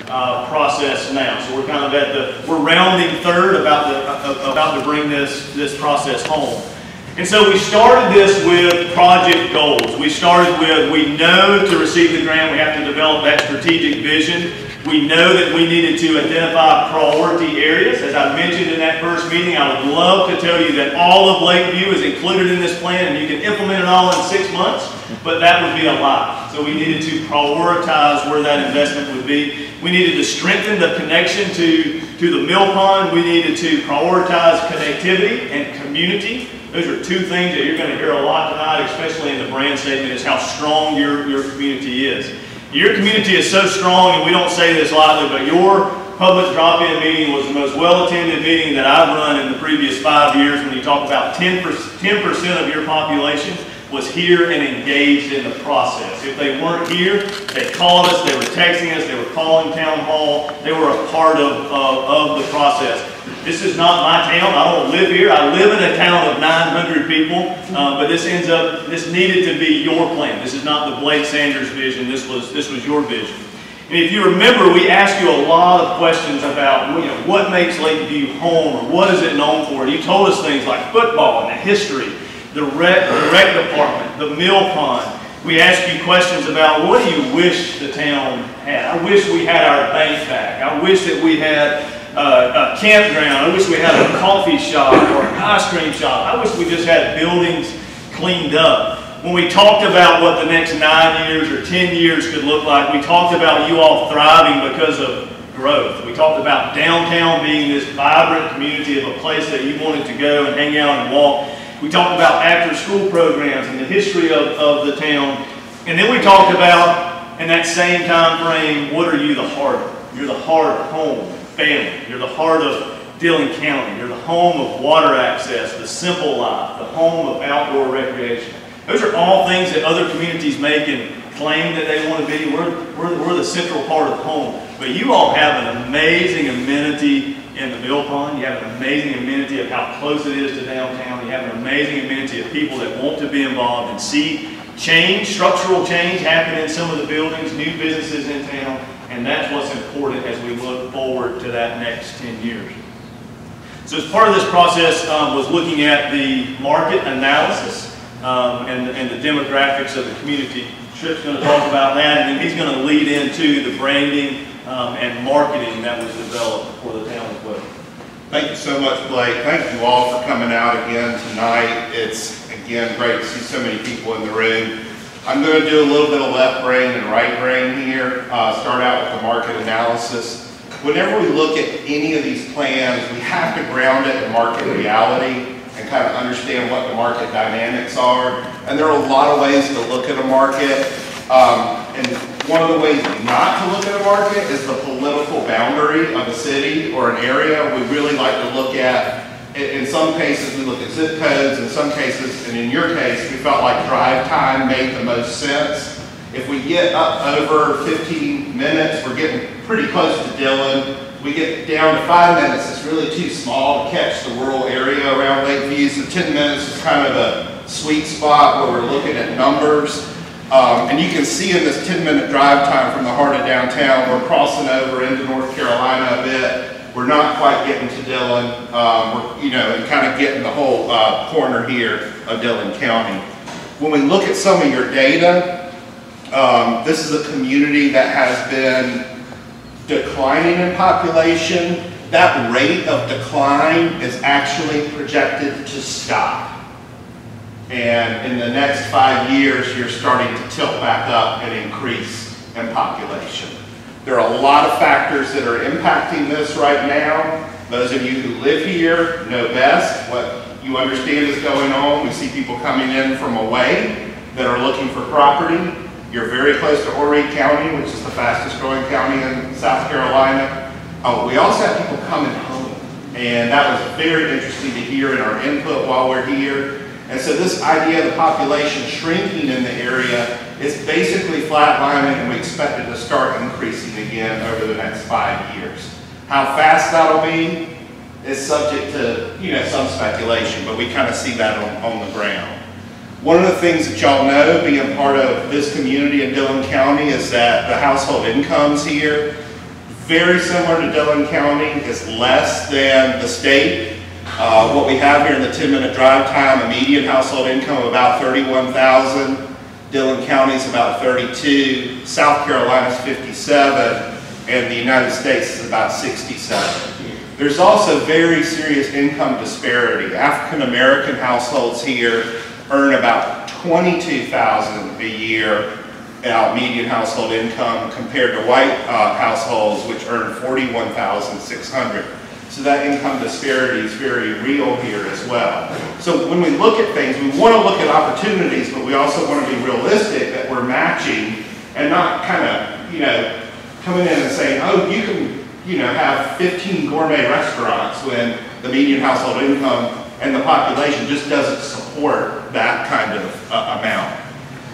process now. So we're kind of at we're rounding third, about to bring this process home. And so we started this with project goals. We started with, we know to receive the grant we have to develop that strategic vision. We know that we needed to identify priority areas. As I mentioned in that first meeting, I would love to tell you that all of Lakeview is included in this plan and you can implement it all in 6 months, but that would be a lie. So we needed to prioritize where that investment would be. We needed to strengthen the connection to the mill pond. We needed to prioritize connectivity and community. Those are two things that you're going to hear a lot tonight, especially in the brand statement, is how strong your community is. Your community is so strong, and we don't say this lightly, but your public drop-in meeting was the most well-attended meeting that I've run in the previous 5 years. When you talk about 10% of your population was here and engaged in the process. If they weren't here, they called us, they were texting us, they were calling town hall, they were a part of the process. This is not my town. I don't live here. I live in a town of 900 people, but this needed to be your plan. This is not the Blake Sanders vision. This was your vision. And if you remember, we asked you a lot of questions about, what makes Lakeview home, or what is it known for? And you told us things like football and the history, the rec department, the mill pond. We asked you questions about, what do you wish the town had? I wish we had our bank back. I wish that we had a campground. I wish we had a coffee shop or an ice cream shop. I wish we just had buildings cleaned up. When we talked about what the next 9 years or 10 years could look like, we talked about you all thriving because of growth. We talked about downtown being this vibrant community of a place that you wanted to go and hang out and walk. We talked about after-school programs and the history of the town. And then we talked about, in that same time frame, what are you the heart of? You're the heart of home. Family. You're the heart of Dillon County. You're the home of water access, the simple life, the home of outdoor recreation. Those are all things that other communities make and claim that they want to be. We're the central part of home. But you all have an amazing amenity in the mill pond. You have an amazing amenity of how close it is to downtown. You have an amazing amenity of people that want to be involved and see change, structural change happen in some of the buildings, new businesses in town. And that's what's important as we look forward to that next 10 years. So as part of this process was looking at the market analysis and the demographics of the community. Tripp's going to talk about that, and then he's going to lead into the branding and marketing that was developed for the town as well. Thank you so much, Blake. Thank you all for coming out again tonight. It's, again, great to see so many people in the room. I'm going to do a little bit of left brain and right brain here. Start out with the market analysis. Whenever we look at any of these plans, we have to ground it in market reality and kind of understand what the market dynamics are. And there are a lot of ways to look at a market. And one of the ways not to look at a market is the political boundary of a city or an area. We really like to look at, in some cases, we look at zip codes. In some cases, and in your case, we felt like drive time made the most sense. If we get up over 15 minutes, we're getting pretty close to Dillon. We get down to 5 minutes, it's really too small to catch the rural area around Lakeview. So 10 minutes is kind of a sweet spot where we're looking at numbers. And you can see in this 10-minute drive time from the heart of downtown, we're crossing over into North Carolina a bit. We're not quite getting to Dillon. And kind of getting the whole corner here of Dillon County. When we look at some of your data, this is a community that has been declining in population. That rate of decline is actually projected to stop. And in the next 5 years, you're starting to tilt back up and increase in population. There are a lot of factors that are impacting this right now. Those of you who live here know best what you understand is going on. We see people coming in from away that are looking for property. You're very close to Horry County, which is the fastest growing county in South Carolina. We also have people coming home. And that was very interesting to hear in our input while we're here. And so this idea of the population shrinking in the area is basically flatlining, and we expect it to start increasing again over the next 5 years. How fast that'll be is subject to some speculation, but we kind of see that on the ground. One of the things that y'all know, being part of this community in Dillon County, is that the household incomes here very similar to Dillon County. It's less than the state. What we have here in the 10-minute drive time, a median household income of about $31,000. Dillon County is about 32. South Carolina is 57. And the United States is about 67. There's also very serious income disparity. African American households here earn about $22,000 a year median household income compared to white households which earn $41,600. So that income disparity is very real here as well. So when we look at things, we want to look at opportunities, but we also want to be realistic that we're matching and not kind of, coming in and saying, oh, you can, have 15 gourmet restaurants when the median household income and the population just doesn't support that kind of amount.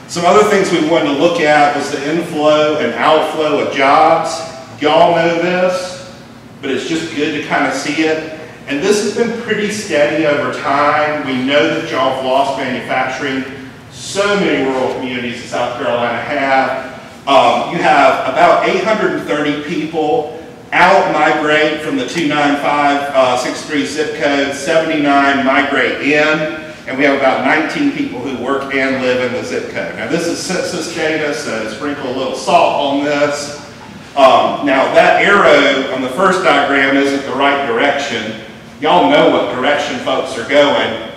Some other things we wanted to look at was the inflow and outflow of jobs. Y'all know this, but it's just good to kind of see it. And this has been pretty steady over time. We know that y'all have lost manufacturing. So many rural communities in South Carolina have. You have about 830 people out-migrate from the 29563 zip code, 79 migrate in, and we have about 19 people who work and live in the zip code. Now this is census data, so sprinkle a little salt on this. Now that arrow on the first diagram isn't the right direction. Y'all know what direction folks are going.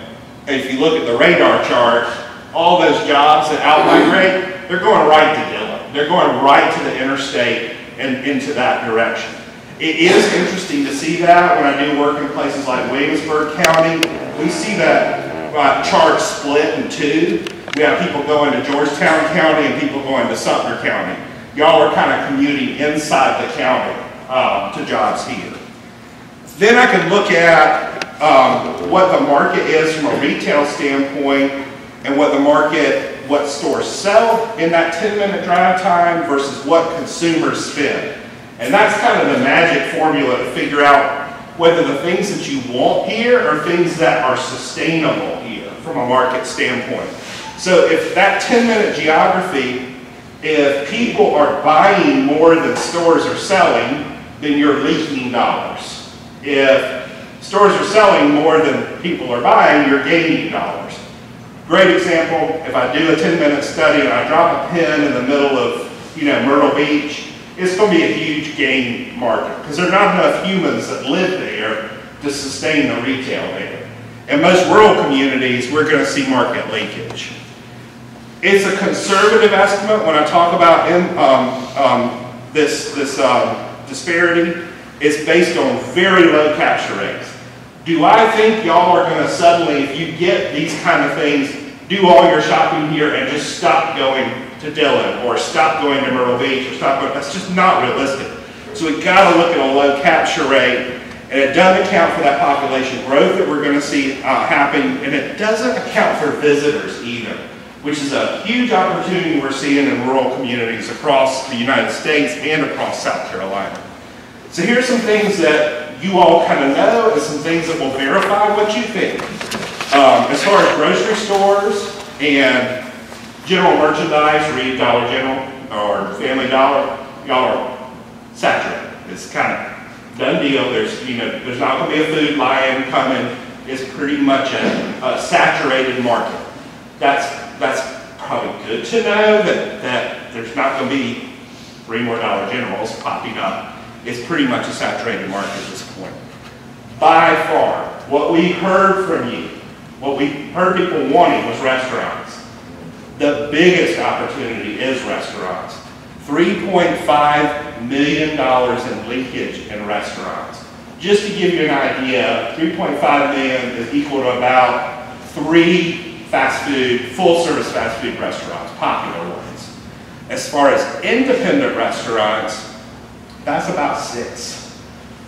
If you look at the radar chart, all those jobs that out-migrate, they're going right to Dillon. They're going right to the interstate and into that direction. It is interesting to see that when I do work in places like Williamsburg County. We see that chart split in two. We have people going to Georgetown County and people going to Sumter County. Y'all are kind of commuting inside the county to jobs here. Then I can look at what the market is from a retail standpoint and what stores sell in that 10-minute drive time versus what consumers spend. And that's kind of the magic formula to figure out whether the things that you want here are things that are sustainable here from a market standpoint. So if that 10-minute geography, if people are buying more than stores are selling, then you're leaking dollars. If stores are selling more than people are buying, you're gaining dollars. Great example, if I do a 10-minute study and I drop a pin in the middle of Myrtle Beach, it's going to be a huge gain market because there are not enough humans that live there to sustain the retail there. In most rural communities, we're going to see market leakage. It's a conservative estimate when I talk about this disparity. It's based on very low capture rates. Do I think y'all are going to suddenly, if you get these kind of things, do all your shopping here and just stop going to Dillon or stop going to Myrtle Beach or stop going? That's just not realistic. So we've got to look at a low capture rate, and it doesn't account for that population growth that we're going to see happen, and it doesn't account for visitors either, which is a huge opportunity we're seeing in rural communities across the United States and across South Carolina. So here's some things that you all kind of know and some things that will verify what you think. As far as grocery stores and general merchandise, read Dollar General or Family Dollar, y'all are saturated. It's kind of done deal. There's not going to be a food lion coming. It's pretty much a saturated market. That's probably good to know that there's not going to be 3 more Dollar Generals popping up. It's pretty much a saturated market at this point. By far, what we heard from you, what we heard people wanting was restaurants. The biggest opportunity is restaurants. $3.5 million in leakage in restaurants. Just to give you an idea, $3.5 million is equal to about 3 full-service fast food restaurants, popular ones. As far as independent restaurants, that's about 6.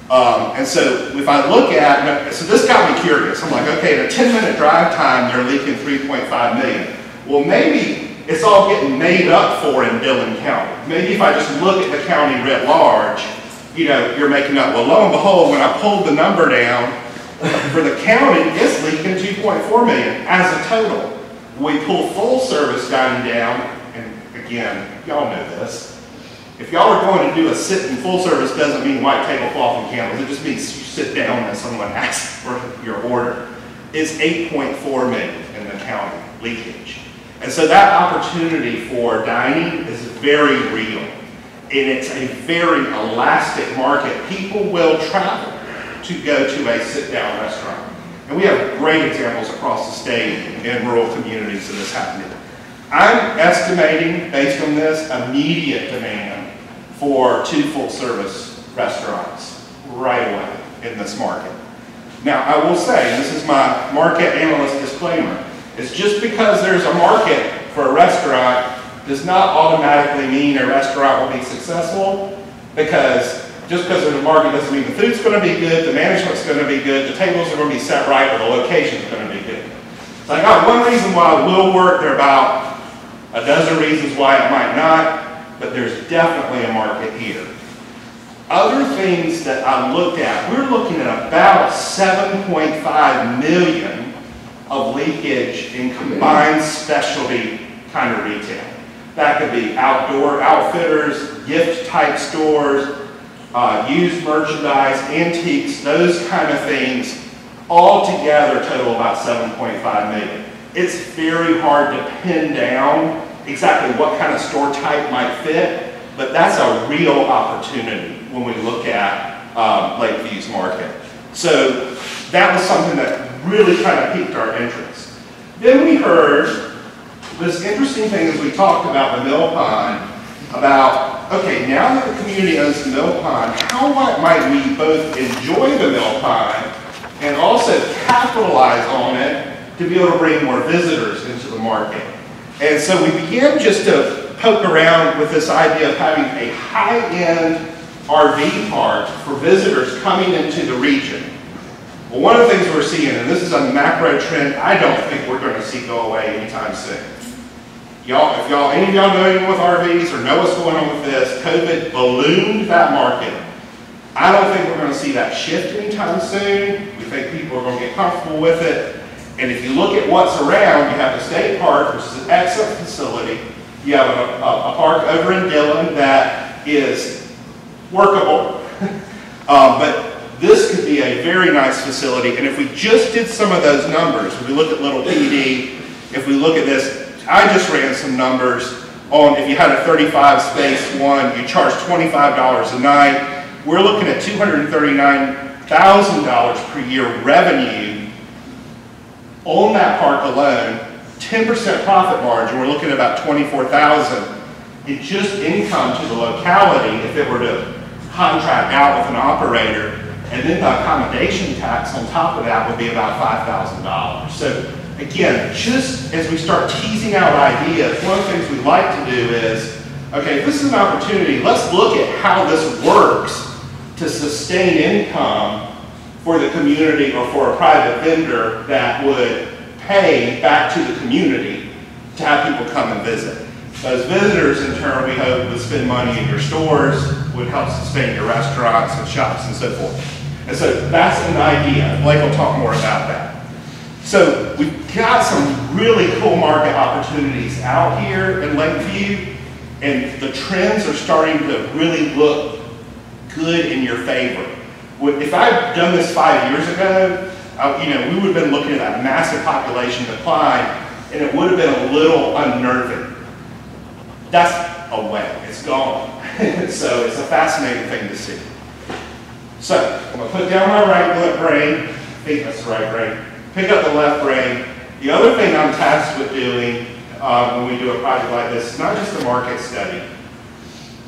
And so if I look at, so this got me curious. I'm like, okay, in a 10-minute drive time, they're leaking $3.5 million. Well, maybe it's all getting made up for in Dillon County. Maybe if I just look at the county writ large, you're making up. Well, lo and behold, when I pulled the number down, for the county, it's leaking $2.4 million as a total. We pull full service dining down, and again, y'all know this. If y'all are going to do a sit and full service, doesn't mean white tablecloth and candles. It just means you sit down and someone asks for your order. It's 8.4 million in the county leakage. And so that opportunity for dining is very real. And it's a very elastic market. People will travel to go to a sit-down restaurant. And we have great examples across the state in rural communities of this happening. I'm estimating, based on this, immediate demand for 2 full-service restaurants right away in this market. Now, I will say, and this is my market analyst disclaimer, is just because there's a market for a restaurant does not automatically mean a restaurant will be successful, because just because there's a market doesn't mean the food's going to be good, the management's going to be good, the tables are going to be set right, or the location's going to be good. So I got one reason why it will work, there are about a dozen reasons why it might not, but there's definitely a market here. Other things that I looked at, we're looking at about 7.5 million of leakage in combined specialty kind of retail. That could be outdoor outfitters, gift type stores, used merchandise, antiques, those kind of things, all together total about 7.5 million. It's very hard to pin down exactly what kind of store type might fit, but that's a real opportunity when we look at Lakeview's market. So that was something that really kind of piqued our interest. Then we heard this interesting thing as we talked about the mill pond, about, okay, now that the community owns the mill pond, how might we both enjoy the mill pond and also capitalize on it to be able to bring more visitors into the market? And so we began just to poke around with this idea of having a high-end RV park for visitors coming into the region. Well, one of the things we're seeing, and this is a macro trend I don't think we're going to see go away anytime soon. Y'all, if y'all, any of y'all know anyone with RVs or know what's going on with this, COVID ballooned that market. I don't think we're going to see that shift anytime soon. We think people are going to get comfortable with it. And if you look at what's around, you have the state park, which is an excellent facility. You have a park over in Dillon that is workable. But this could be a very nice facility. And if we just did some of those numbers, if we look at Little PD, if we look at this, I just ran some numbers on if you had a 35 space one, you charge $25 a night. We're looking at $239,000 per year revenue on that park alone, 10% profit margin. We're looking at about $24,000 in just income to the locality if it were to contract out with an operator, and then the accommodation tax on top of that would be about $5,000. So again, just as we start teasing out ideas, one of the things we like to do is, okay, if this is an opportunity, let's look at how this works to sustain income for the community or for a private vendor that would pay back to the community to have people come and visit. Those visitors, in turn, we hope would spend money in your stores, would help sustain your restaurants and shops and so forth. And so that's an idea. Blake will talk more about that. So we've got some really cool market opportunities out here in Lakeview, and the trends are starting to really look good in your favor. If I'd done this 5 years ago, we would have been looking at that massive population decline, and it would have been a little unnerving. That's away. It's gone. So it's a fascinating thing to see. So I'm going to put down my right brain. I think that's the right brain. Pick up the left brain. The other thing I'm tasked with doing when we do a project like this is not just a market study,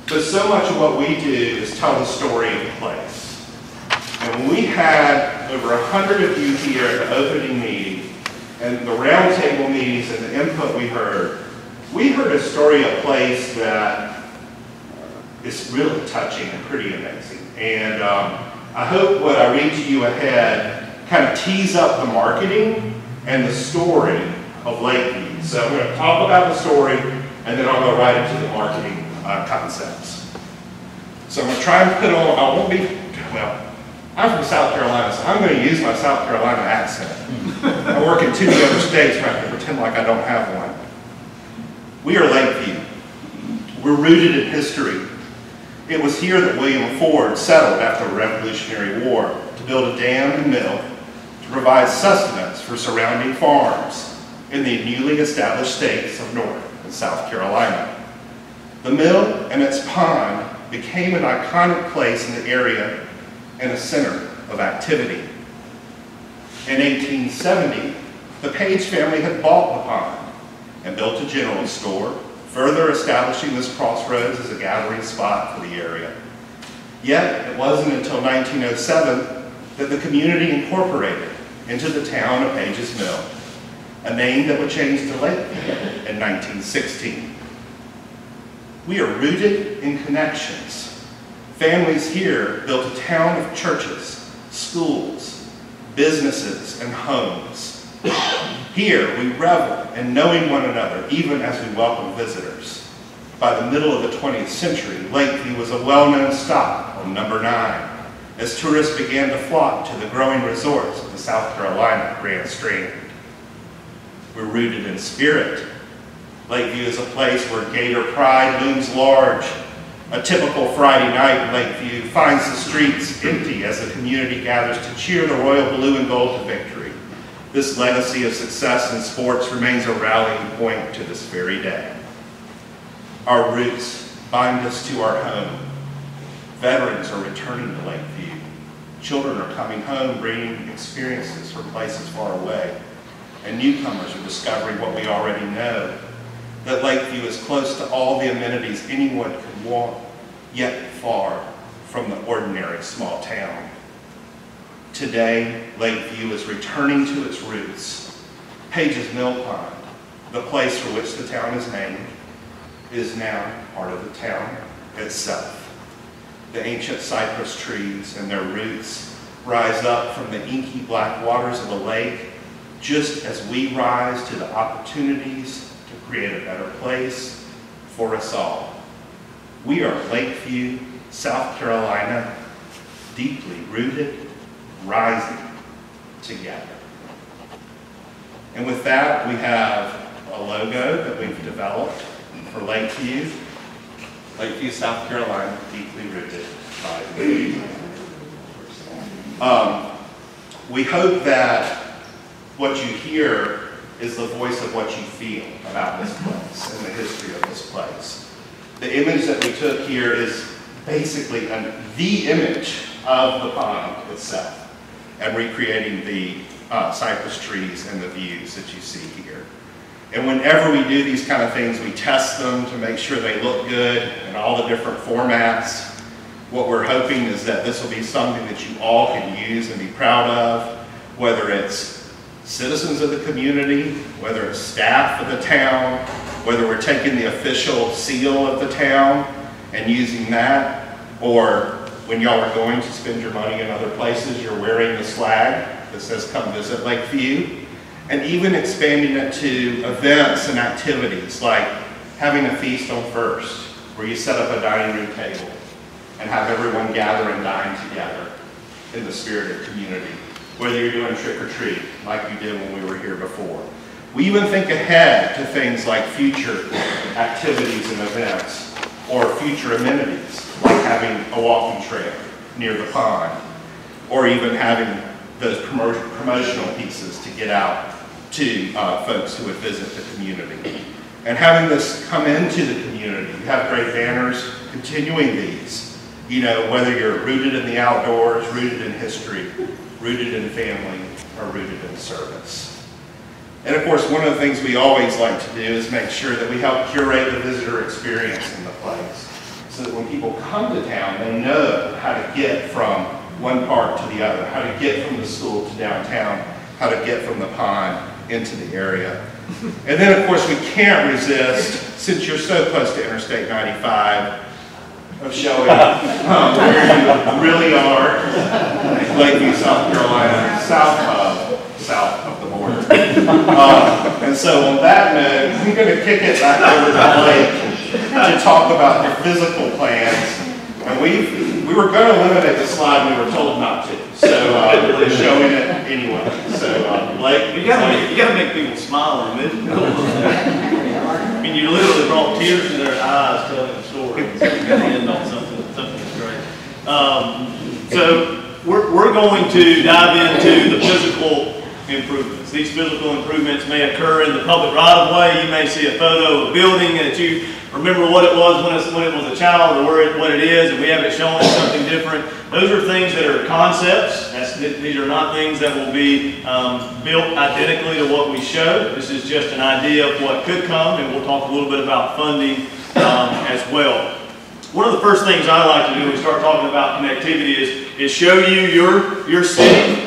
but so much of what we do is tell the story of the place. And when we had over 100 of you here at the opening meeting and the roundtable meetings and the input we heard a story of a place that is really touching and pretty amazing. And I hope what I read to you ahead kind of tease up the marketing and the story of Lakeview. So I'm going to talk about the story, and then I'll go right into the marketing concepts. So I'm going to try and put on, I'm from South Carolina, so I'm going to use my South Carolina accent. I work in 2 other states where I have to pretend like I don't have one. We are Lakeview. We're rooted in history. It was here that William Ford settled after the Revolutionary War to build a dam and mill to provide sustenance for surrounding farms in the newly established states of North and South Carolina. The mill and its pond became an iconic place in the area and a center of activity. In 1870, the Page family had bought the pond and built a general store, further establishing this crossroads as a gathering spot for the area. Yet, it wasn't until 1907 that the community incorporated into the town of Page's Mill, a name that would change to Lakeview in 1916. We are rooted in connections. Families here built a town of churches, schools, businesses, and homes. Here, we revel in knowing one another, even as we welcome visitors. By the middle of the 20th century, Lakeview was a well-known stop on number 9, as tourists began to flock to the growing resorts of the South Carolina Grand Strand. We're rooted in spirit. Lakeview is a place where Gator pride looms large. A typical Friday night in Lakeview finds the streets empty as the community gathers to cheer the Royal Blue and Gold to victory. This legacy of success in sports remains a rallying point to this very day. Our roots bind us to our home. Veterans are returning to Lakeview. Children are coming home bringing experiences from places far away. And newcomers are discovering what we already know, that Lakeview is close to all the amenities anyone could want, yet far from the ordinary small town. Today, Lakeview is returning to its roots. Page's Mill Pond, the place for which the town is named, is now part of the town itself. The ancient cypress trees and their roots rise up from the inky black waters of the lake, just as we rise to the opportunities to create a better place for us all. We are Lakeview, South Carolina, deeply rooted, rising together. And with that, we have a logo that we've developed for Lakeview. Lakeview, South Carolina, deeply rooted, rising. We hope that what you hear is the voice of what you feel about this place and the history of this place. The image that we took here is basically the image of the pond itself, and recreating the cypress trees and the views that you see here. And whenever we do these kind of things, we test them to make sure they look good in all the different formats. What we're hoping is that this will be something that you all can use and be proud of, whether it's citizens of the community, whether it's staff of the town, whether we're taking the official seal of the town and using that, or when y'all are going to spend your money in other places, you're wearing this flag that says "Come Visit Lakeview," and even expanding it to events and activities like having a feast on First, where you set up a dining room table and have everyone gather and dine together in the spirit of community. Whether you're doing trick or treat, like you did when we were here before. We even think ahead to things like future activities and events, or future amenities, like having a walking trail near the pond, or even having those promotional pieces to get out to folks who would visit the community. And having this come into the community, you have great banners continuing these. You know, whether you're rooted in the outdoors, rooted in history, rooted in family, or rooted in service. And of course, one of the things we always like to do is make sure that we help curate the visitor experience in the place, so that when people come to town, they know how to get from one part to the other, how to get from the school to downtown, how to get from the pond into the area. And then of course, we can't resist, since you're so close to Interstate 95, of showing where you really are, Lakeview, South Carolina, south of the border. And so on that note, I'm going to kick it back over to Blake to talk about the physical plans. And we were going to eliminate the slide, and we were told not to. So we're showing it anyway. So Blake, you gotta make people smile in the middle. I mean, you literally brought tears to their eyes telling the story. So you gotta end on something So we're going to dive into the physical improvements. These physical improvements may occur in the public right-of-way. You may see a photo of a building that you remember what it was when it was a child, or what it is, and we have it shown as something different. Those are things that are concepts. These are not things that will be built identically to what we show. This is just an idea of what could come, and we'll talk a little bit about funding as well. One of the first things I like to do when we start talking about connectivity is show you your city.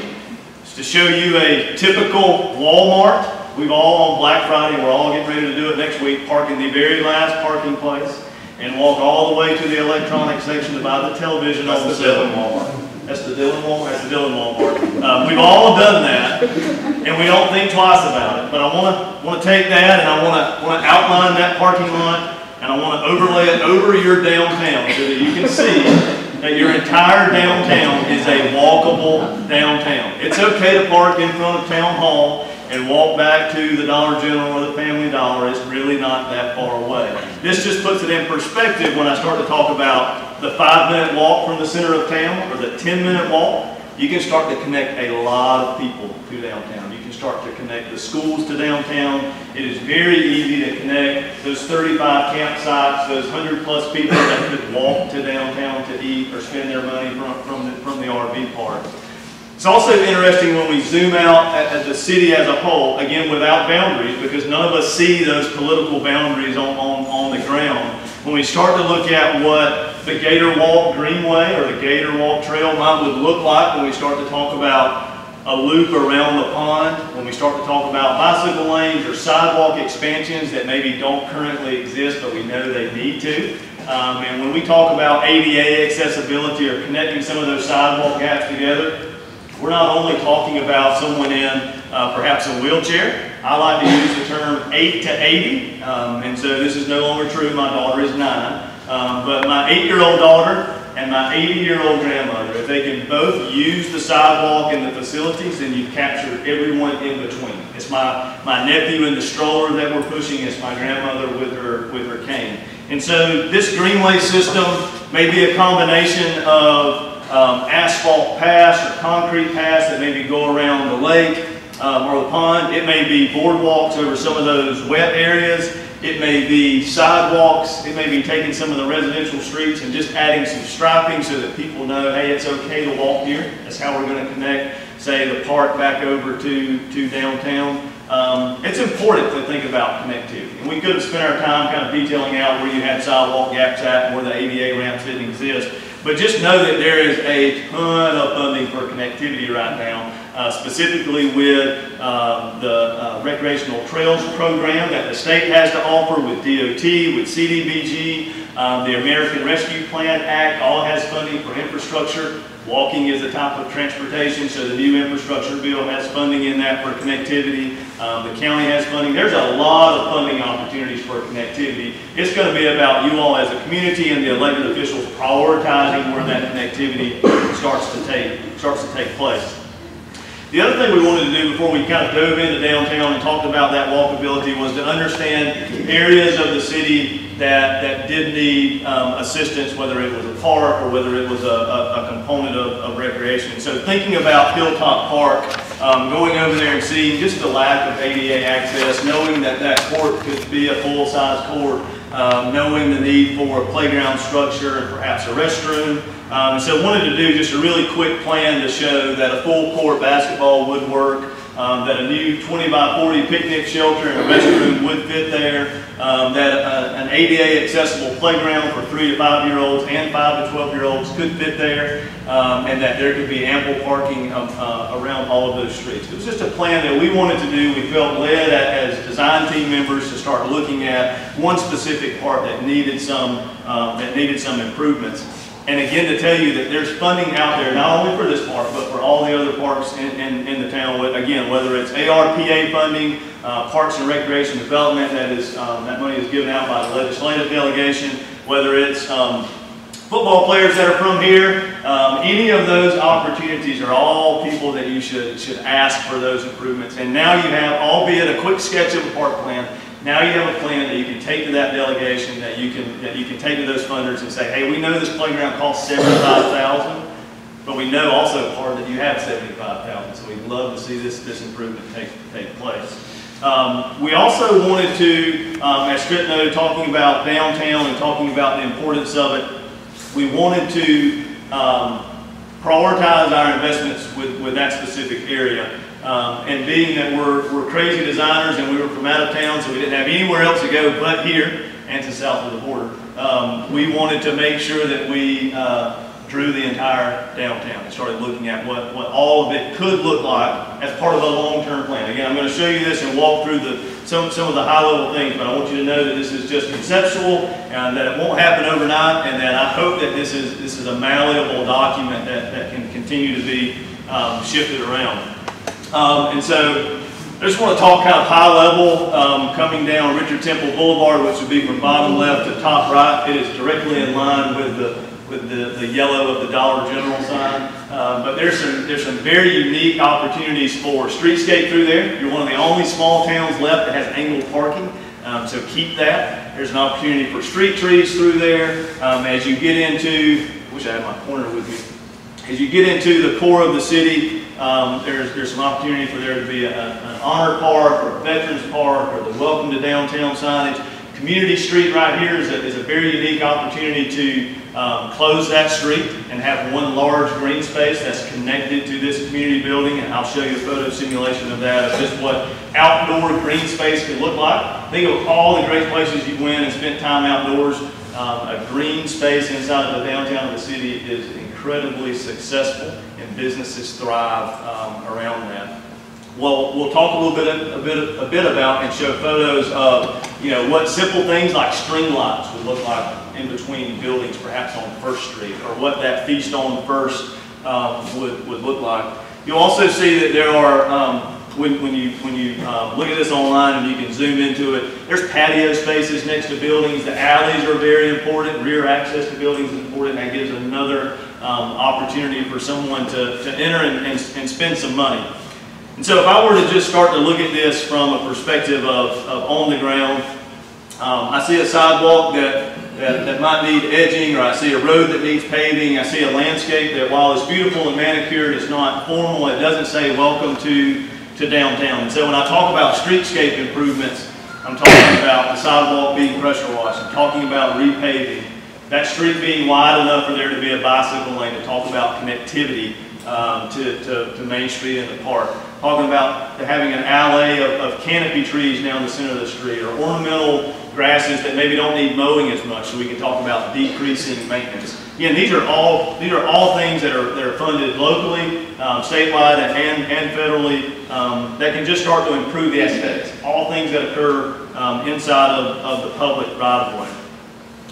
It's to show you a typical Walmart. We've all on Black Friday, we're all getting ready to do it next week, park in the very last parking place and walk all the way to the electronics section to buy the television on the Dillon Walmart. That's the Dillon Walmart? That's the Dillon Walmart. We've all done that, and we don't think twice about it. But I want to take that, and I want to outline that parking lot, and I want to overlay it over your downtown so that you can see that your entire downtown is a walkable downtown. It's okay to park in front of Town Hall and walk back to the Dollar General or the Family Dollar. It's really not that far away. This just puts it in perspective when I start to talk about the 5-minute walk from the center of town or the 10-minute walk. You can start to connect a lot of people to downtown. You can start to connect the schools to downtown. It is very easy to connect those 35 campsites, those 100+ people that could walk to downtown to eat or spend their money from the RV park. It's also interesting when we zoom out at the city as a whole, again without boundaries, because none of us see those political boundaries on the ground. When we start to look at what the Gator Walk Greenway or the Gator Walk Trail would look like when we start to talk about a loop around the pond, when we start to talk about bicycle lanes or sidewalk expansions that maybe don't currently exist but we know they need to. And when we talk about ADA accessibility or connecting some of those sidewalk gaps together, we're not only talking about someone in perhaps a wheelchair. I like to use the term 8 to 80, and so this is no longer true. My daughter is 9, but my 8-year-old daughter and my 80-year-old grandmother, if they can both use the sidewalk and the facilities, then you've captured everyone in between. It's my nephew in the stroller that we're pushing. It's my grandmother with her cane. And so this greenway system may be a combination of asphalt paths or concrete paths that maybe go around the lake or the pond. It may be boardwalks over some of those wet areas. It may be sidewalks. It may be taking some of the residential streets and just adding some striping so that people know, hey, it's okay to walk here. That's how we're going to connect, say, the park back over to downtown. It's important to think about connectivity. And we could have spent our time kind of detailing out where you had sidewalk gaps at and where the ADA ramps didn't exist. But just know that there is a ton of funding for connectivity right now, specifically with the Recreational Trails program that the state has to offer with DOT, with CDBG, the American Rescue Plan Act all has funding for infrastructure. Walking is a type of transportation, so the new infrastructure bill has funding in that for connectivity. The county has funding. There's a lot of funding opportunities for connectivity. It's going to be about you all as a community and the elected officials prioritizing where that connectivity starts to take place. The other thing we wanted to do before we kind of dove into downtown and talked about that walkability was to understand areas of the city that did need assistance, whether it was a park or whether it was a component of recreation. So thinking about Hilltop Park, going over there and seeing just the lack of ADA access, knowing that that court could be a full-size court, knowing the need for a playground structure and perhaps a restroom. So wanted to do just a really quick plan to show that a full court basketball would work, that a new 20 by 40 picnic shelter and a restroom would fit there, that an ADA accessible playground for 3 to 5-year-olds and 5 to 12-year-olds could fit there, and that there could be ample parking around all of those streets. It was just a plan that we wanted to do. We felt led as design team members to start looking at one specific part that needed some improvements. And again, to tell you that there's funding out there, not only for this park, but for all the other parks in the town. Again, whether it's ARPA funding, Parks and Recreation Development, that money is given out by the legislative delegation, whether it's football players that are from here, any of those opportunities are all people that you should ask for those improvements. And now you have, albeit a quick sketch of a park plan, Now you have a plan that you can take to that delegation, that you can take to those funders and say, hey, we know this playground costs $75,000, but we know also part that you have $75,000, so we'd love to see this improvement take place. We also wanted to, as Trent noted, talking about downtown and talking about the importance of it, we wanted to prioritize our investments with that specific area. And being that we're crazy designers and we were from out of town, so we didn't have anywhere else to go but here and to south of the border, we wanted to make sure that we drew the entire downtown and started looking at what all of it could look like as part of a long-term plan. Again, I'm going to show you this and walk through some of the high-level things, but I want you to know that this is just conceptual and that it won't happen overnight, and that I hope that this is a malleable document that can continue to be shifted around. And so I just want to talk kind of high level, coming down Richard Temple Boulevard, which would be from bottom left to top right. It is directly in line with the yellow of the Dollar General sign. But there's some very unique opportunities for streetscape through there. You're one of the only small towns left that has angled parking, so keep that. There's an opportunity for street trees through there. As you get into, I wish I had my pointer with me. As you get into the core of the city, there's some opportunity for there to be an honor park or a veterans park or the welcome to downtown signage. Community Street right here is a very unique opportunity to close that street and have one large green space that's connected to this community building, and I'll show you a photo simulation of that, of just what outdoor green space could look like. Think of all the great places you went and spent time outdoors. A green space inside of the downtown of the city is incredibly successful, and businesses thrive around that. Well, we'll talk a bit about and show photos of what simple things like string lights would look like in between buildings, perhaps on First Street, or what that Feast on First would look like. You'll also see that there are when you look at this online and you can zoom into it, there's patio spaces next to buildings. The alleys are very important. Rear access to buildings is important. That gives another opportunity for someone to enter and spend some money. And so if I were to just start to look at this from a perspective of on the ground, I see a sidewalk that might need edging, or I see a road that needs paving. I see a landscape that, while it's beautiful and manicured, it's not formal. It doesn't say welcome to downtown. And so when I talk about streetscape improvements, I'm talking about the sidewalk being pressure washed. I'm talking about repaving. That street being wide enough for there to be a bicycle lane, to talk about connectivity to Main Street and the park. Talking about having an alley of canopy trees down the center of the street, or ornamental grasses that maybe don't need mowing as much, so we can talk about decreasing maintenance. Again, these are all things that are funded locally, statewide, and federally, that can just start to improve the aesthetics. All things that occur inside of the public right-of-way.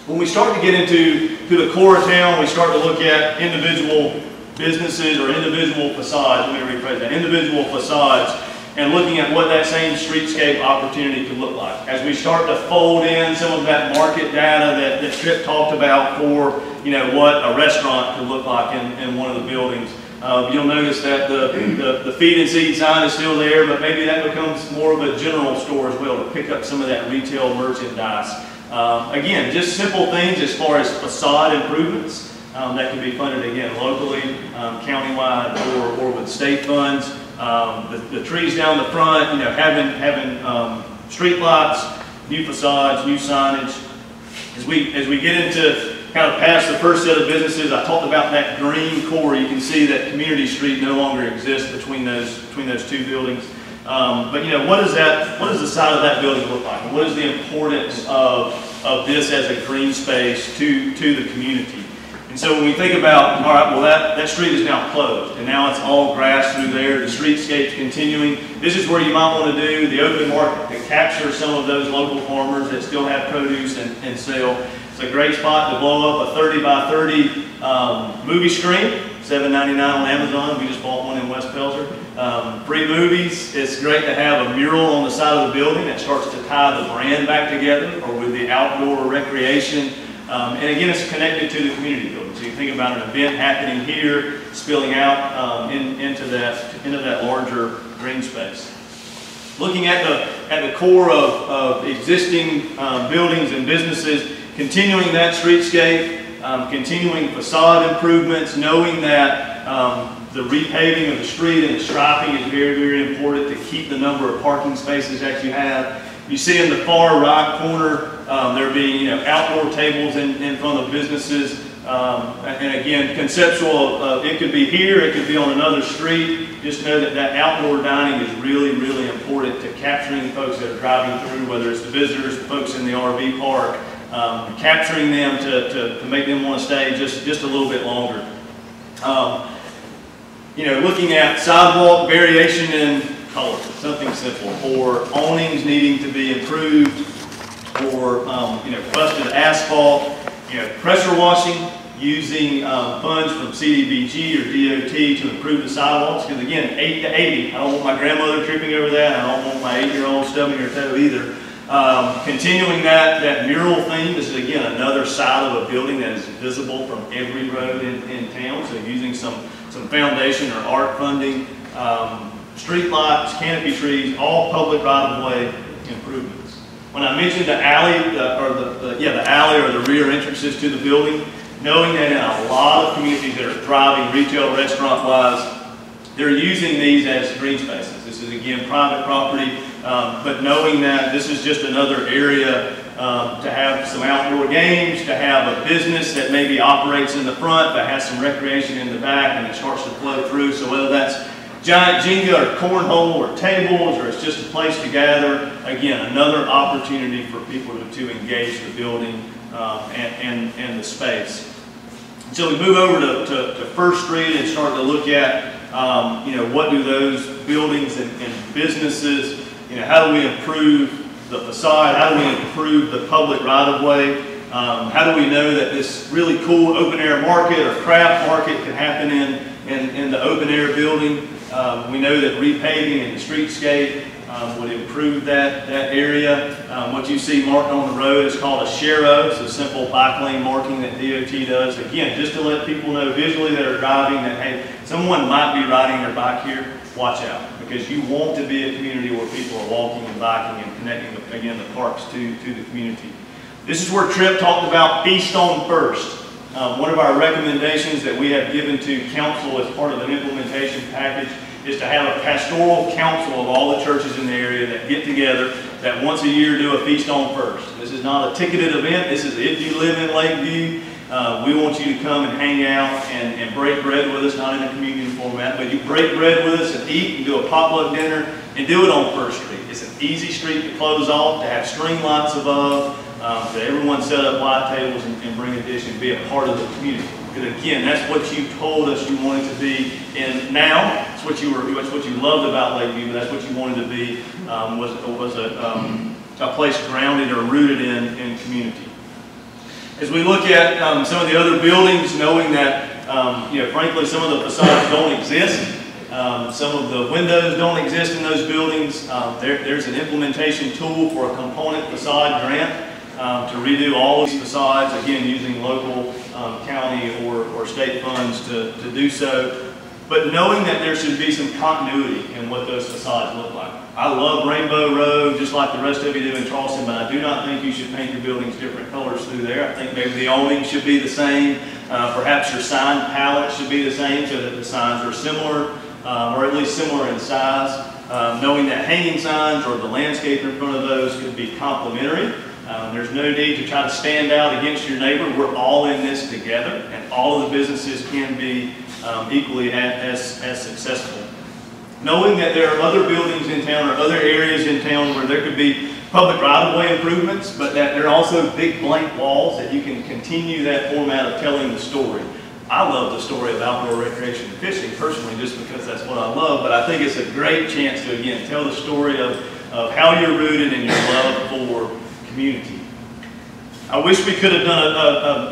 When we start to get into the core of town, we start to look at individual businesses or individual facades. Let me rephrase that. Individual facades, and looking at what that same streetscape opportunity could look like. As we start to fold in some of that market data that Tripp talked about for what a restaurant could look like in one of the buildings. You'll notice that the feed and seed sign is still there, but maybe that becomes more of a general store as well, to pick up some of that retail merchandise. Again, just simple things as far as facade improvements that can be funded, again, locally, countywide, or with state funds. The trees down the front, having street lights, new facades, new signage. As we get into kind of past the first set of businesses, I talked about that green core. You can see that Community Street no longer exists between those two buildings. But what does the side of that building look like? And what is the importance of this as a green space to the community? And so when we think about, all right, well that street is now closed, and now it's all grass through there, the streetscape's continuing. This is where you might want to do the open market to capture some of those local farmers that still have produce and sell. It's a great spot to blow up a 30 by 30 movie screen, $7.99 on Amazon. We just bought one in West Pelzer. Free movies. It's great to have a mural on the side of the building that starts to tie the brand back together, or with the outdoor recreation. And again, it's connected to the community building. So you think about an event happening here, spilling out into that larger green space. Looking at the core of existing buildings and businesses, continuing that streetscape, continuing facade improvements, knowing that the repaving of the street and the striping is very, very important to keep the number of parking spaces that you have. You see in the far right corner, there being outdoor tables in front of businesses. And again, conceptual, it could be here, it could be on another street. Just know that that outdoor dining is really, really important to capturing folks that are driving through, whether it's the visitors, the folks in the RV park, capturing them to make them want to stay just a little bit longer. Looking at sidewalk variation in color, something simple, or awnings needing to be improved, or busted asphalt, pressure washing, using funds from CDBG or DOT to improve the sidewalks, because again, 8 to 80, I don't want my grandmother tripping over that, I don't want my 8-year-old stubbing her toe either. Continuing that mural theme, this is again another side of a building that is visible from every road in town, so using some foundation or art funding, street lights, canopy trees, all public right-of-way improvements. When I mentioned the alley, the alley or the rear entrances to the building, knowing that in a lot of communities that are thriving retail, restaurant-wise, they're using these as green spaces. This is again private property, but knowing that this is just another area to have some outdoor games, to have a business that maybe operates in the front but has some recreation in the back and it starts to flow through. So whether that's giant Jenga or cornhole or tables or it's just a place to gather, again, another opportunity for people to engage the building and the space. So we move over to First Street and start to look at, what do those buildings and businesses, how do we improve the facade? How do we improve the public right-of-way? How do we know that this really cool open-air market or craft market can happen in the open-air building? We know that repaving and the streetscape would improve that area. What you see marked on the road is called a sharrow. It's a simple bike lane marking that DOT does. Again, just to let people know visually that are driving that, hey, someone might be riding their bike here, watch out. Because you want to be a community where people are walking and biking and connecting, again, the parks to the community. This is where Tripp talked about Feast on First. One of our recommendations that we have given to council as part of an implementation package is to have a pastoral council of all the churches in the area that get together, that once a year do a Feast on First. This is not a ticketed event. This is if you live in Lakeview, we want you to come and hang out and break bread with us, not in a communion format, but you break bread with us and eat and do a potluck dinner and do it on First Street. It's an easy street to close off, to have string lights above, to everyone set up white tables and bring a dish and be a part of the community. Because again, that's what you told us you wanted to be, and now it's what you loved about Lakeview, but that's what you wanted to be, was a place grounded or rooted in community. As we look at some of the other buildings, knowing that frankly some of the facades don't exist, some of the windows don't exist in those buildings. There's an implementation tool for a component facade grant to redo all of these facades, again using local, county or state funds to do so. But knowing that there should be some continuity in what those facades look like. I love Rainbow Road, just like the rest of you do in Charleston, but I do not think you should paint your buildings different colors through there. I think maybe the awning should be the same. Perhaps your sign palette should be the same so that the signs are similar, or at least similar in size. Knowing that hanging signs or the landscape in front of those could be complementary. There's no need to try to stand out against your neighbor. We're all in this together, and all of the businesses can be equally as successful. Knowing that there are other buildings in town or other areas in town where there could be public right-of-way improvements, but that there are also big blank walls that you can continue that format of telling the story. I love the story of outdoor recreation and fishing personally just because that's what I love, but I think it's a great chance to, again, tell the story of how you're rooted in your love for community. I wish we could have done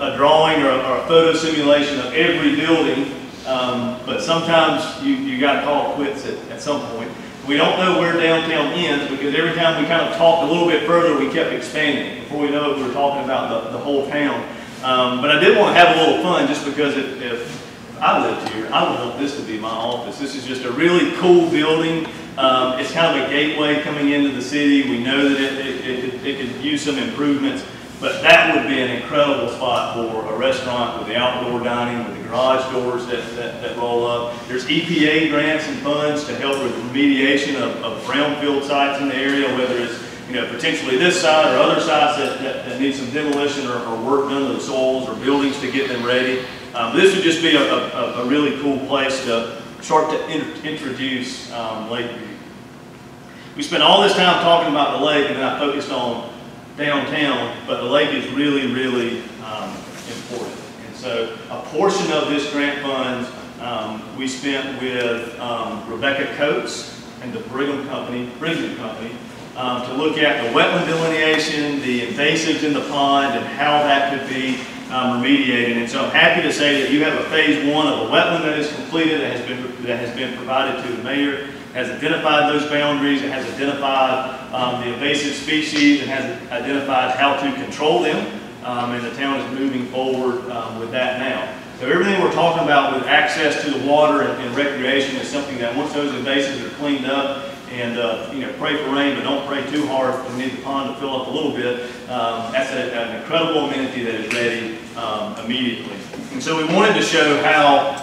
a drawing or a photo simulation of every building, but sometimes you got to call it quits at some point. We don't know where downtown ends because every time we kind of talked a little bit further, we kept expanding. Before we know it, we were talking about the whole town. But I did want to have a little fun just because if I lived here, I would want this to be my office. This is just a really cool building. It's kind of a gateway coming into the city. We know that it could use some improvements, but that would be an incredible spot for a restaurant with the outdoor dining, with the garage doors that roll up. There's EPA grants and funds to help with remediation of brownfield sites in the area, whether it's potentially this side or other sites that need some demolition or work done to the soils or buildings to get them ready. This would just be a really cool place to start to introduce Lakeview. We spent all this time talking about the lake, and then I focused on downtown, but the lake is really, really important. And so a portion of this grant fund we spent with Rebecca Coates and the Brigham Company, to look at the wetland delineation, the invasives in the pond, and how that could be remediated. And so I'm happy to say that you have a phase 1 of a wetland that is completed, that has been provided to the mayor, has identified those boundaries, it has identified the invasive species, and has identified how to control them, and the town is moving forward with that now. So everything we're talking about with access to the water and recreation is something that once those invasives are cleaned up, and pray for rain, but don't pray too hard. We need the pond to fill up a little bit. That's an incredible amenity that is ready immediately. And so we wanted to show how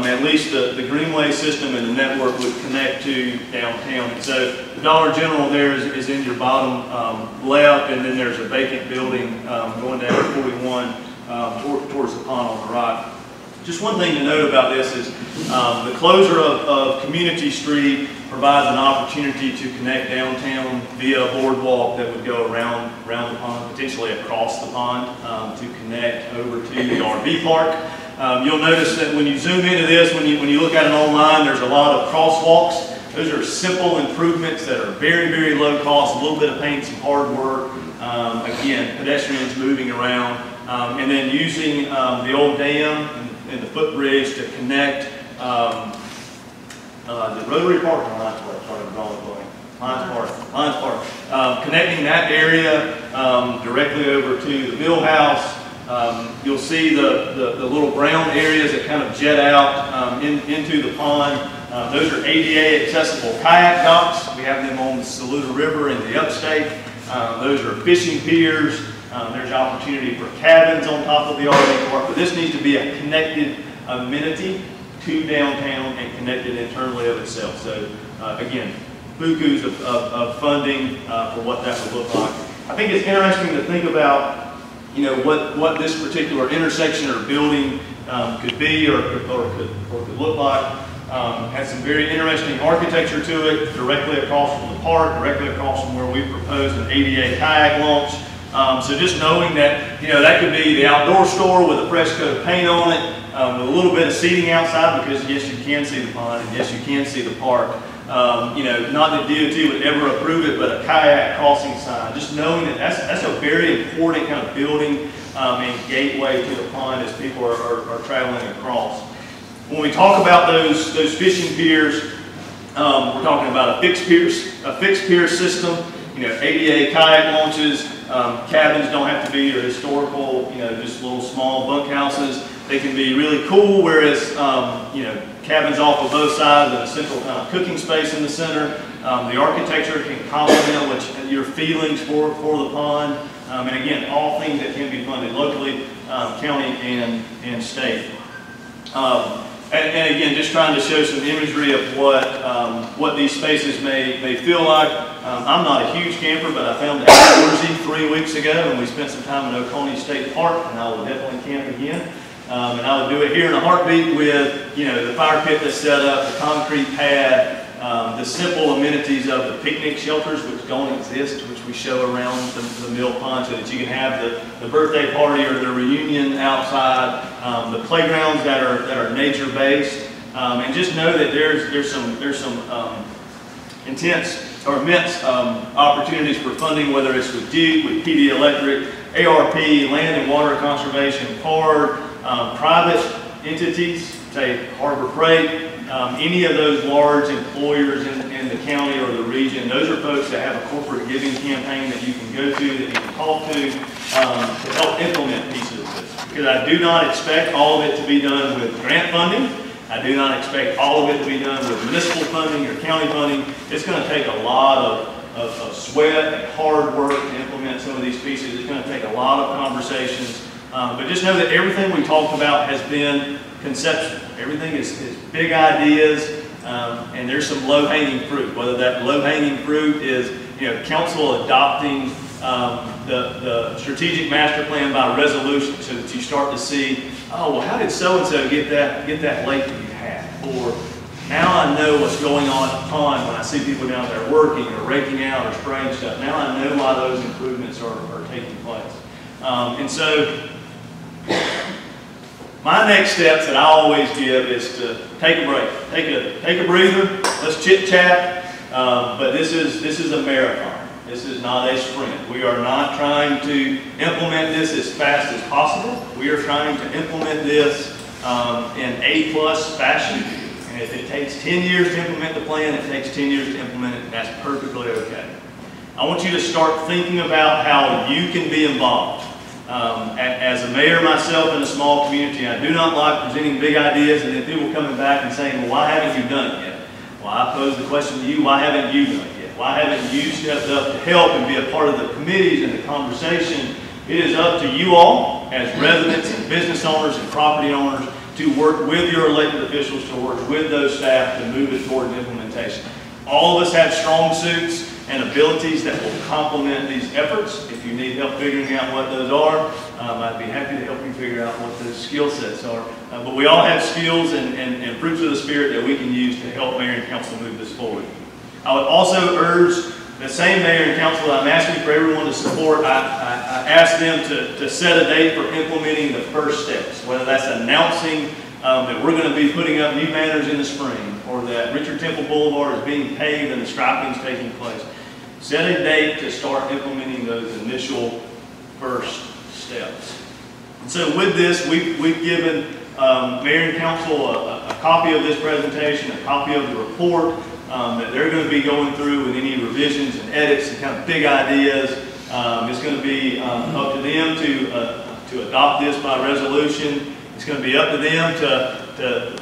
at least the greenway system and the network would connect to downtown. And so the Dollar General there is in your bottom left, and then there's a vacant building going down 41 towards the pond on the right. Just one thing to note about this is the closure of Community Street provides an opportunity to connect downtown via a boardwalk that would go around the pond, potentially across the pond, to connect over to the RV park. You'll notice that when you zoom into this, when you look at it online, there's a lot of crosswalks. Those are simple improvements that are very, very low cost, a little bit of paint, some hard work. Again, pedestrians moving around, and then using the old dam and the footbridge to connect the Rotary Park or Lions Park, sorry, I'm drawing a blank. Lions Park. Connecting that area directly over to the mill house. You'll see the little brown areas that kind of jet out into the pond. Those are ADA accessible kayak docks. We have them on the Saluda River in the upstate. Those are fishing piers. There's opportunity for cabins on top of the RV park, but this needs to be a connected amenity to downtown and connected internally of itself. So again, bukus of funding for what that would look like. I think it's interesting to think about, what this particular intersection or building could be or could look like. Has some very interesting architecture to it, directly across from the park, directly across from where we proposed an ADA kayak launch. So just knowing that, that could be the outdoor store with a fresh coat of paint on it, with a little bit of seating outside, because yes, you can see the pond, and yes, you can see the park. Not that DOT would ever approve it, but a kayak crossing sign. Just knowing that that's a very important kind of building and gateway to the pond as people are traveling across. When we talk about those fishing piers, we're talking about a fixed pier system. ADA kayak launches. Cabins don't have to be your historical, just little small bunkhouses. They can be really cool, whereas, cabins off of both sides and a central kind of cooking space in the center. The architecture can complement your feelings for the pond. And again, all things that can be funded locally, county, and state. And again, just trying to show some imagery of what these spaces may feel like. I'm not a huge camper, but I found outdoorsy 3 weeks ago, and we spent some time in Oconee State Park, and I will definitely camp again. And I would do it here in a heartbeat with, the fire pit that's set up, the concrete pad, the simple amenities of the picnic shelters, which don't exist, which we show around the mill pond, so that you can have the birthday party or the reunion outside, the playgrounds that are nature based, and just know that there's some intense or immense opportunities for funding, whether it's with Duke, with PD Electric, ARP, Land and Water Conservation, CARD, private entities, say Harbor Freight, any of those large employers in the county or the region. Those are folks that have a corporate giving campaign that you can go to, that you can talk to help implement pieces of this. Because I do not expect all of it to be done with grant funding. I do not expect all of it to be done with municipal funding or county funding. It's going to take a lot of sweat and hard work to implement some of these pieces. It's going to take a lot of conversations. But just know that everything we talked about has been conceptual. Everything is big ideas, and there's some low-hanging fruit. Whether that low-hanging fruit is, council adopting the strategic master plan by resolution, so that you start to see, oh, well, how did so-and-so get that lake that you had? Or now I know what's going on at the pond when I see people down there working or raking out or spraying stuff. Now I know why those improvements are taking place. And so my next steps that I always give is to take a break, take a breather. Let's chit chat. But this is a marathon. This is not a sprint. We are not trying to implement this as fast as possible. We are trying to implement this in A+ fashion. And if it takes 10 years to implement the plan, it takes 10 years to implement it, and that's perfectly okay. I want you to start thinking about how you can be involved. As a mayor myself in a small community, I do not like presenting big ideas and then people coming back and saying, well, why haven't you done it yet? Well, I pose the question to you, why haven't you done it yet? Why haven't you stepped up to help and be a part of the committees and the conversation? It is up to you all as residents and business owners and property owners to work with your elected officials, to work with those staff to move it toward implementation. All of us have strong suits and abilities that will complement these efforts. If you need help figuring out what those are, I'd be happy to help you figure out what those skill sets are. But we all have skills and fruits of the Spirit that we can use to help mayor and council move this forward. I would also urge the same mayor and council that I'm asking for everyone to support. I ask them to set a date for implementing the first steps, whether that's announcing that we're going to be putting up new banners in the spring, or that Richard Temple Boulevard is being paved and the striping is taking place. Set a date to start implementing those initial first steps. And so with this, we've given mayor and council a copy of this presentation, a copy of the report that they're going to be going through with any revisions and edits and kind of big ideas. It's going to be up to them to adopt this by resolution. It's going to be up to them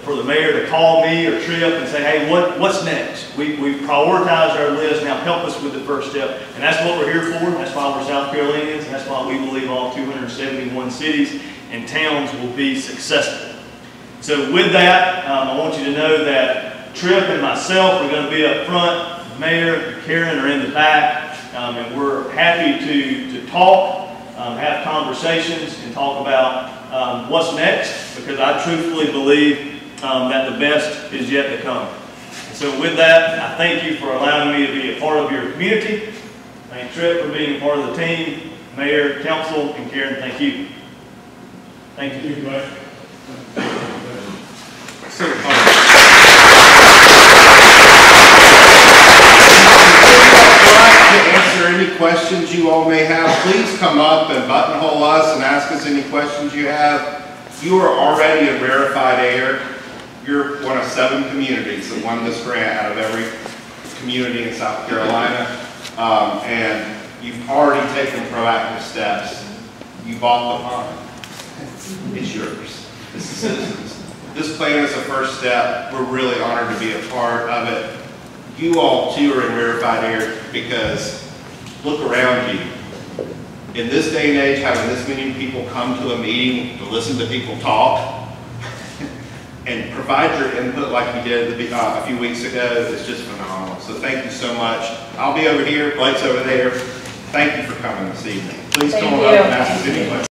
for the mayor to call me or Tripp and say, hey, what's next? We've prioritized our list, now help us with the first step. And that's what we're here for. That's why we're South Carolinians. And that's why we believe all 271 cities and towns will be successful. So with that, I want you to know that Tripp and myself are going to be up front. The mayor and Karen are in the back. And we're happy to talk, have conversations, and talk about what's next, because I truthfully believe that the best is yet to come. And so with that, I thank you for allowing me to be a part of your community. Thank Tripp for being a part of the team. Mayor, council, and Karen, thank you. Thank you. To answer any questions you all may have, please come up and buttonhole us and ask us any questions you have. You are already a verified heir. You're one of 7 communities that won this grant out of every community in South Carolina. And you've already taken proactive steps. You bought the pond. It's yours. It's the citizens. This plan is a first step. We're really honored to be a part of it. You all too are in verified heirs, because look around you. In this day and age, having this many people come to a meeting to listen to people talk and provide your input like you did a few weeks ago is just phenomenal. So thank you so much. I'll be over here, Blake's over there. Thank you for coming this evening. Please come on up and ask us any questions.